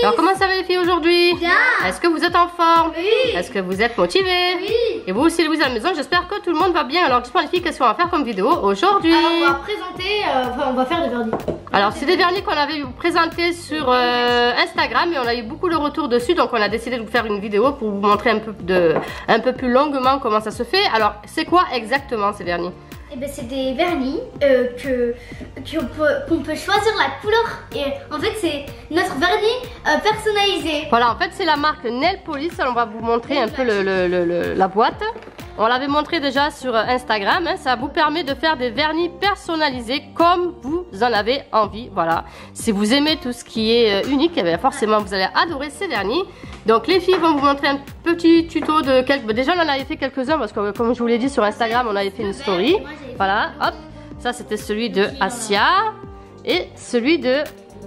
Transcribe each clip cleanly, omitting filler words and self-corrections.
Alors comment ça va les filles aujourd'hui? Bien. Est-ce que vous êtes en forme? Oui. Est-ce que vous êtes motivés? Oui. Et vous aussi Louise à la maison, j'espère que tout le monde va bien. Alors dites-moi les filles, qu'est-ce qu'on va faire comme vidéo aujourd'hui? Alors on va présenter, on va faire des vernis. Alors c'est des vernis qu'on avait présentés sur Instagram et on a eu beaucoup de retours dessus, donc on a décidé de vous faire une vidéo pour vous montrer un peu plus longuement comment ça se fait. Alors c'est quoi exactement ces vernis? Eh ben, c'est des vernis qu'on peut choisir la couleur et en fait c'est notre vernis personnalisé. Voilà, en fait c'est la marque Nail Polish. Alors, on va vous montrer un peu la boîte. On l'avait montré déjà sur Instagram, hein. Ça vous permet de faire des vernis personnalisés comme vous en avez envie. Voilà, si vous aimez tout ce qui est unique, eh bien, forcément vous allez adorer ces vernis. Donc les filles vont vous montrer un petit tuto de quelques... Déjà on en avait fait quelques-uns parce que comme je vous l'ai dit sur Instagram, on avait fait une story. Voilà, hop, ça c'était celui de Asia et celui de...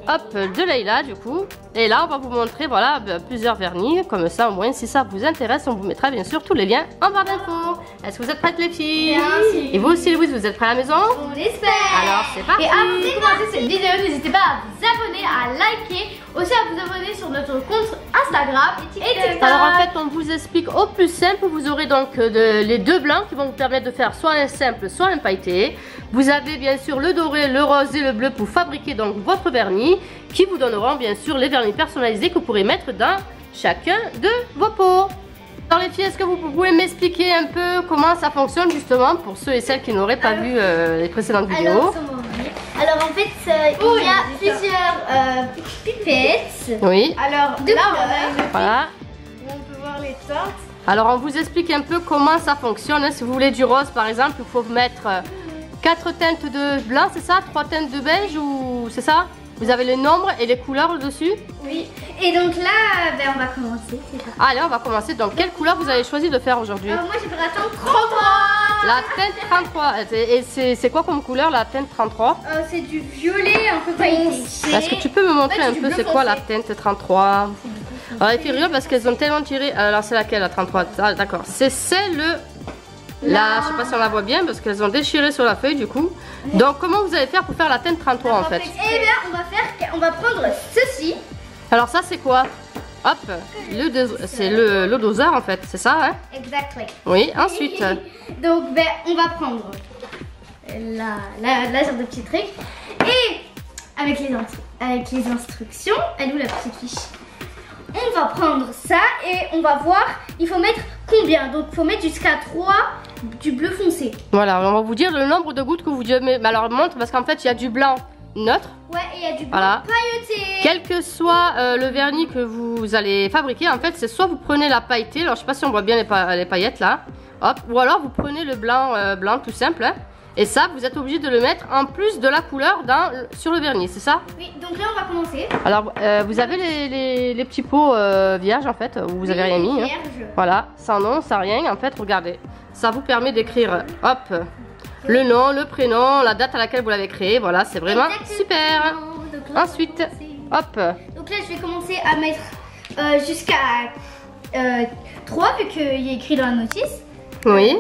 Hop, de Leïla du coup. Et là on va vous montrer voilà plusieurs vernis. Comme ça au moins si ça vous intéresse, on vous mettra bien sûr tous les liens en barre d'infos. Est-ce que vous êtes prêtes les filles? Bien. Et vous aussi Louise, vous êtes prêts à la maison? On l'espère. Alors c'est parti. Et avant de commencer cette vidéo, n'hésitez pas à vous abonner, à liker, aussi à vous abonner sur notre compte Instagram et TikTok. Alors en fait on vous explique au plus simple. Vous aurez donc les deux blancs qui vont vous permettre de faire soit un simple soit un pailleté. Vous avez bien sûr le doré, le rose et le bleu pour fabriquer donc votre vernis, qui vous donneront bien sûr les vernis personnalisés que vous pourrez mettre dans chacun de vos pots. Alors les filles, est-ce que vous pouvez m'expliquer un peu comment ça fonctionne justement pour ceux et celles qui n'auraient pas vu les précédentes vidéos? Alors en fait il y a plusieurs pipettes. Oui. Alors de couleurs. Voilà. On peut voir les teintes. Alors on vous explique un peu comment ça fonctionne, hein. Si vous voulez du rose par exemple, il faut mettre 4 teintes de blanc, c'est ça? 3 teintes de beige ou c'est ça? Vous avez les nombres et les couleurs dessus? Oui. Et donc là, ben, on va commencer. Allez, on va commencer. Donc quelle couleur vous avez choisi de faire aujourd'hui? Moi j'ai pris la teinte 33. La teinte 33. Et c'est quoi comme couleur la teinte 33? C'est du violet un peu pailleté. Est-ce que tu peux me montrer un peu c'est quoi la teinte 33? Alors les filles rigolent parce qu'elles ont tellement tiré. Alors c'est laquelle la 33? Ah, d'accord. C'est celle là, je sais pas si on la voit bien parce qu'elles ont déchiré sur la feuille du coup. Donc comment vous allez faire pour faire la teinte 33 en fait? Eh bien on va prendre ceci. Alors ça c'est quoi? Hop, c'est le doseur en fait, c'est ça hein? Exactement. Oui, ensuite. Donc ben, on va prendre la genre de petit truc. Et avec les instructions, elle est où la petite fiche? On va prendre ça et on va voir, il faut mettre combien. Donc il faut mettre jusqu'à 3 du bleu foncé. Voilà, on va vous dire le nombre de gouttes que vous devez mettre. Alors montre parce qu'en fait il y a du blanc neutre. Ouais, et il y a du bleu voilà. pailleté. Quel que soit le vernis que vous allez fabriquer, en fait c'est soit vous prenez la pailletée, alors je sais pas si on voit bien les paillettes là, hop, ou alors vous prenez le blanc, blanc tout simple, hein. Et ça, vous êtes obligé de le mettre en plus de la couleur sur le vernis, c'est ça? Oui, donc là on va commencer. Alors, vous avez les petits pots vierges en fait, où vous avez rien mis. Hein. Voilà, sans nom, sans rien. En fait, regardez, ça vous permet d'écrire, hop, le nom, le prénom, la date à laquelle vous l'avez créé. Voilà, c'est vraiment super. Là, ensuite, hop. Donc là, je vais commencer à mettre jusqu'à 3, vu qu'il y a écrit dans la notice. Oui.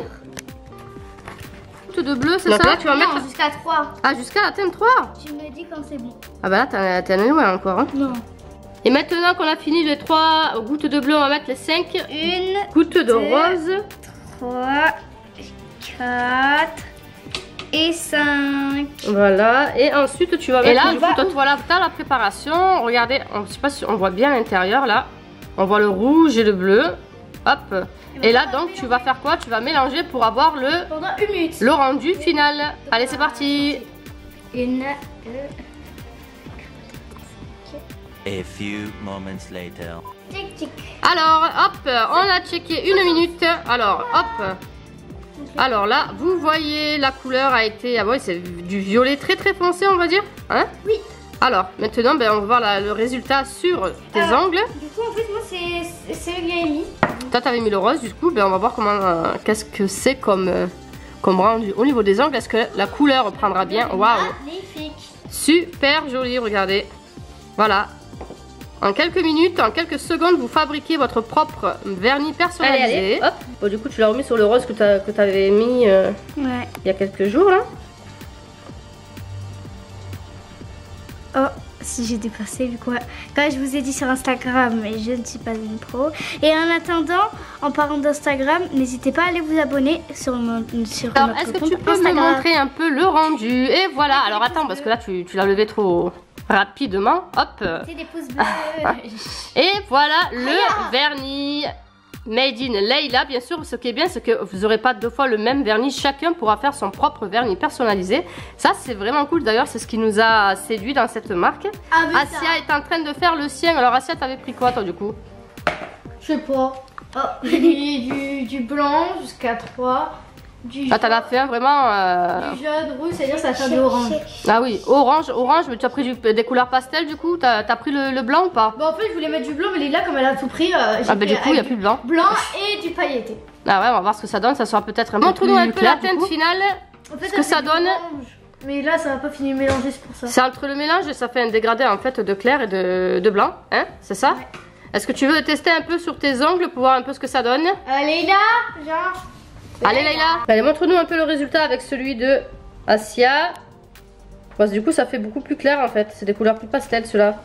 De bleu, c'est ça? Là, tu vas mettre jusqu'à 3. Ah, jusqu'à la teinte 3? Tu me dis quand c'est bon. Ah bah là, t'es allé loin encore. Hein. Non. Et maintenant qu'on a fini les 3 gouttes de bleu, on va mettre les 5 gouttes de rose. 3, 4 et 5. Voilà, et ensuite tu vas mettre... Et là, du coup, voilà, t'as la préparation. Regardez, je sais pas si on voit bien l'intérieur là. On voit le rouge et le bleu. Hop. Et là donc tu vas faire quoi? Tu vas mélanger pour avoir pendant 1 minute le rendu final. Allez c'est parti. 1, 2. A few moments later. Tic tic. Alors hop, on a checké 1 minute. Alors hop. Alors là vous voyez la couleur a été, ah ouais, c'est du violet très très foncé on va dire. Hein? Oui. Alors maintenant ben, on va voir le résultat sur tes ongles. Du coup en fait moi c'est le gris. Toi t'avais mis le rose, du coup ben, on va voir comment qu'est-ce que c'est comme rendu au niveau des ongles. Est-ce que la couleur prendra bien? Waouh, magnifique, super joli, regardez. Voilà, en quelques minutes, en quelques secondes vous fabriquez votre propre vernis personnalisé. Allez, hop. Bon, du coup tu l'as remis sur le rose que tu avais mis il y a quelques jours là. Oh si j'ai dépassé vu quoi. Quand je vous ai dit sur Instagram, mais je ne suis pas une pro. Et en attendant, en parlant d'Instagram, n'hésitez pas à aller vous abonner sur Alors, est-ce que tu peux me montrer un peu le rendu? Et voilà, alors attends, parce que là, tu l'as levé trop rapidement. Hop. C'est des pouces bleus. Et voilà le vernis Made in Layla. Bien sûr, ce qui est bien, c'est que vous n'aurez pas deux fois le même vernis. Chacun pourra faire son propre vernis personnalisé. Ça, c'est vraiment cool. D'ailleurs, c'est ce qui nous a séduit dans cette marque. Asia est en train de faire le sien. Alors, Asia, t'avais pris quoi, toi, du coup? Je sais pas. Oh, j'ai mis du blanc jusqu'à 3. Ah, t'en as fait un vraiment... Du jaune, rouge, c'est-à-dire ça fait de orange. Ah oui, orange, mais tu as pris des couleurs pastel du coup. T'as pris le blanc ou pas? Bon, en fait, je voulais mettre du blanc, mais Leïla, comme elle a tout pris, ah bah du coup, il n'y a plus de blanc. Blanc et du pailleté. Ah ouais, on va voir ce que ça donne. Ça sera peut-être un peu plus clair. Montre-nous un peu la teinte finale, en fait, ce que ça donne. Orange. Mais là, ça va pas finir mélanger, c'est pour ça. C'est entre le mélange et ça fait un dégradé en fait de clair et de blanc, hein? C'est ça? Ouais. Est-ce que tu veux tester un peu sur tes ongles pour voir un peu ce que ça donne? Leïla, genre. Allez Leïla. Allez, montre-nous un peu le résultat avec celui de Asia. Parce que du coup ça fait beaucoup plus clair en fait. C'est des couleurs plus pastel ceux-là.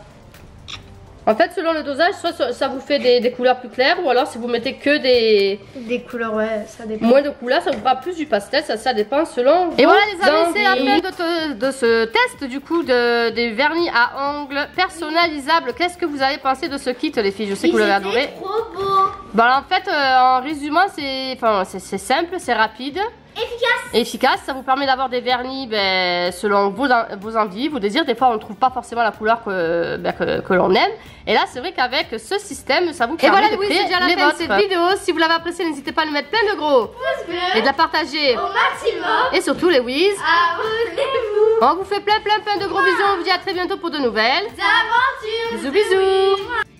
En fait selon le dosage, soit ça vous fait des couleurs plus claires, ou alors si vous mettez que des couleurs, ouais, ça dépend. Moins de couleurs, ça vous fera plus du pastel, ça dépend selon. Et voilà les amis, c'est la fin de ce test du coup des vernis à ongles personnalisables. Qu'est-ce que vous avez pensé de ce kit les filles? Je sais que vous l'avez adoré. Trop beau. Bon en fait en résumant c'est simple, c'est rapide. Efficace, ça vous permet d'avoir des vernis selon vos envies, vos désirs. Des fois on ne trouve pas forcément la couleur que l'on aime. Et là c'est vrai qu'avec ce système ça vous permet de créer déjà la fin de cette vidéo. Si vous l'avez apprécié, n'hésitez pas à lui mettre plein de gros pouces bleus et de la partager au maximum. Et surtout les whiz, abonnez-vous. On vous fait plein de gros bisous. On vous dit à très bientôt pour de nouvelles aventures. Bisous bisous.